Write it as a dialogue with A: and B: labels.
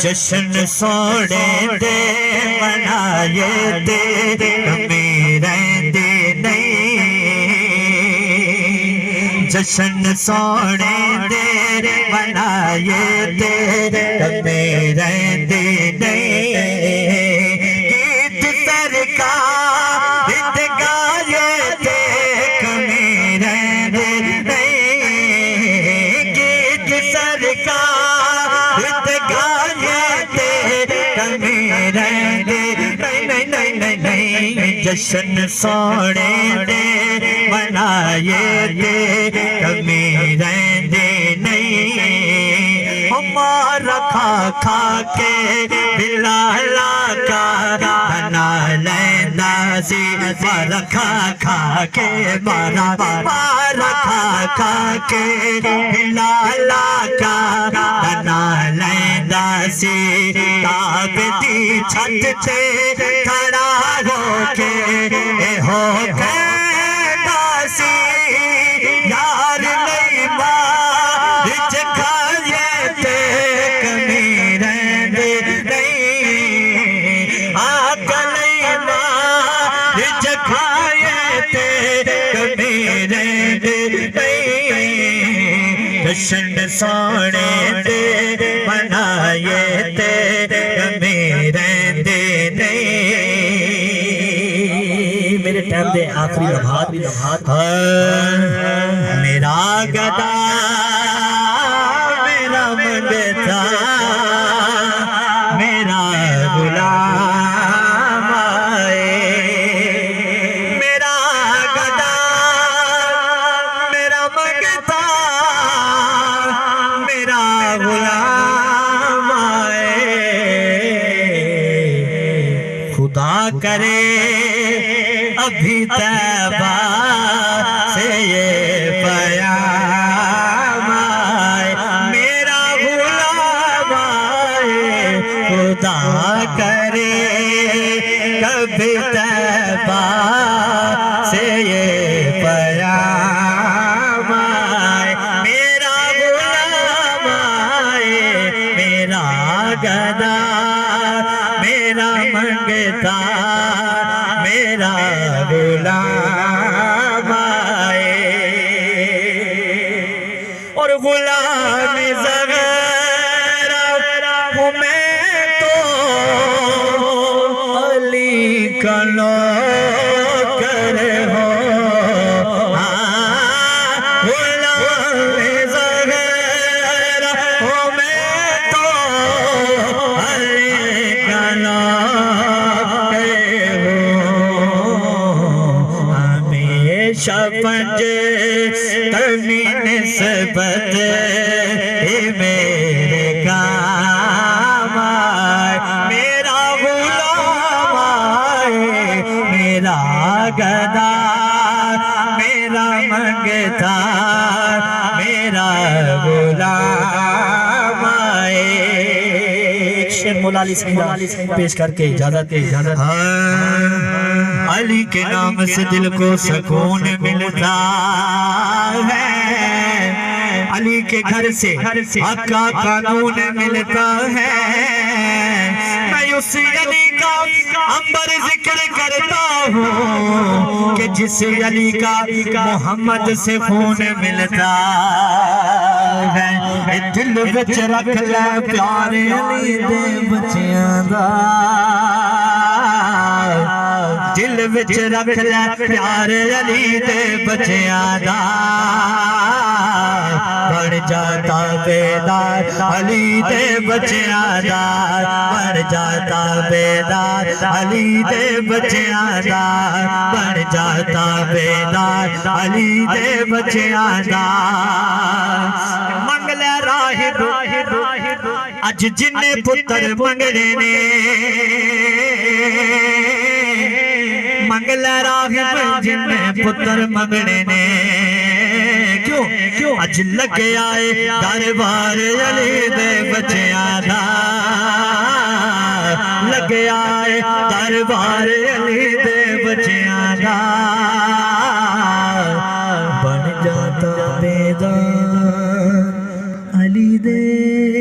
A: جشن سوڑے دے منائے دے میرے دے نہیں جشن سوڑے دے منائے دے میرے دے نہیں گیت سرکار گیت گائے دے میرے دے نہیں گیت سرکار گیت گائے دے میرے دے نہیں جشن سوڑے دے منائے دے میرے دے نہیں ہمارا کھا کے بلالا کا بنا لینا سی مارا کھا کے مارا کھا کے بلالا کا بنا لینا سی تاب دی چھت سے کھڑا ہو کے ہو کہنا سی یار نہیں مار جکھائے تے میرے دے نہیں آقا نہیں مار جکھائے تے میرے دے نہیں جشن سوڑے دے منائے تے میرے دے نہیں میرے ٹائم دے آخری لمحات میرا گدا میرا منگتا میرا غلام آئے میرا گدا میرا منگتا میرا غلام آئے خدا کرے ابھی طیبہ سے یہ پیام آئے میرا غلام آئے خدا کرے کبھی طیبہ سے یہ پیام آئے میرا غلام آئے میرا گدا میرا منگتا میرا غلام آئے اور غلام زغیر ہوں میں تو علی کا نوکر ہوں غلام زغیر ہوں میں تو علی کا نوکر شپنج ترمی نسبت میرے کام آئے میرا غلام آئے میرا گدا میرا منگتا میرا غلام آئے شیر مولا علی صحیح پیش کر کے اجازت علی کے نام سے دل کو سکون ملتا ہے علی کے گھر سے حق کا قانون ملتا ہے میں اسی علی کا عنبر ذکر کرتا ہوں کہ جس علی کا محمد سے خون ملتا ہے دل وچ رکھ لے پیارے علی دے بچیاں دا دل وچ رکھ لے پیارے علی دے بچیاں دا بن جاتا بیدار علی دے بچیاں دا بن جاتا بیدار علی دے بچیاں دا بن جاتا بیدار علی دے بچیاں دا منگ لے راہب اج جن پتر منگنے نے منگ لے راہب جن پتر منگنے نے کیوں اج لگے آئے دربار علی دے بچیاں دا لگے آئے دربار علی دے بچیاں دا بن جاتا بیدار علی دے ہے